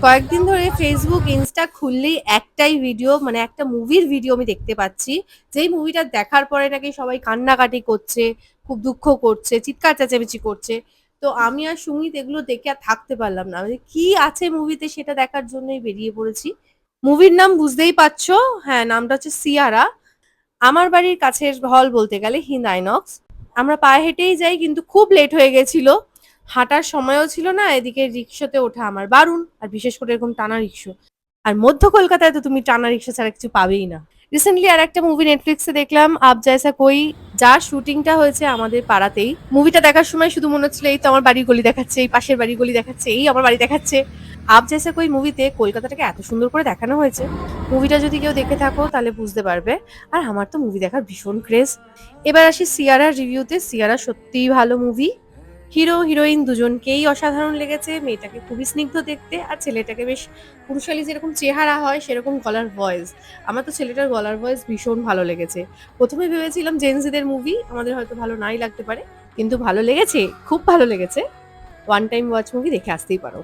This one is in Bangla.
কয়েকদিন ধরে ফেসবুক, ইনস্টা খুললেই একটাই ভিডিও মানে একটা মুভির ভিডিও আমি দেখতে পাচ্ছি। যেই মুভিটা দেখার পরে নাকি সবাই কান্নাকাটি করছে, খুব দুঃখ করছে, চিৎকার চেঁচামেচি করছে। তো আমি আর সুমিত এগুলো দেখে আর থাকতে পারলাম না। মানে কি আছে মুভিতে সেটা দেখার জন্যই বেরিয়ে পড়েছি। মুভির নাম বুঝতেই পারছো। হ্যাঁ, নামটা হচ্ছে 'সিয়ারা'। আমার বাড়ির কাছের হল বলতে গেলে হিন্দ আইনক্স। আমরা পায়ে হেঁটেই যাই কিন্তু খুব লেট হয়ে গেছিল। হাঁটার সময়ও ছিল না, এদিকে রিক্সাতে ওঠা আমার বারণ, আর বিশেষ করে এরকম টানা রিক্সা। আর মধ্য কলকাতায় তো তুমি টানা রিক্সা ছাড়া কিছু পাবেই না। রিসেন্টলি আর একটা মুভি নেটফ্লিক্সে দেখলাম, আপ জয়সা কোই, যার শুটিংটা হয়েছে আমাদের পাড়াতেই। মুভিটা দেখার সময় শুধু মনে হচ্ছিল এই তো আমার বাড়ির গলি দেখাচ্ছে, এই পাশের বাড়ির গলি দেখাচ্ছে, এই আমার বাড়ি দেখাচ্ছে। আপ জয়সা কোই মুভিতে কলকাতাটাকে এত সুন্দর করে দেখানো হয়েছে। মুভিটা যদি কেউ দেখে থাকো তাহলে বুঝতে পারবে। আর আমার তো মুভি দেখার ভীষণ ক্রেজ। এবার আসি সিয়ারার রিভিউতে। সিয়ারা সত্যিই ভালো মুভি। হিরো হিরোইন দুজনকেই অসাধারণ লেগেছে। মেয়েটাকে খুবই স্নিগ্ধ দেখতে, আর ছেলেটাকে বেশ পুরুষালী যেরকম চেহারা হয় সেরকম গলার ভয়েস। আমার তো ছেলেটার গলার ভয়েস ভীষণ ভালো লেগেছে। প্রথমে ভেবেছিলাম জেনজিদের মুভি আমাদের হয়তো ভালো নাই লাগতে পারে, কিন্তু ভালো লেগেছে, খুব ভালো লেগেছে। ওয়ান টাইম ওয়াচ মুভি দেখে আসতেই পারো।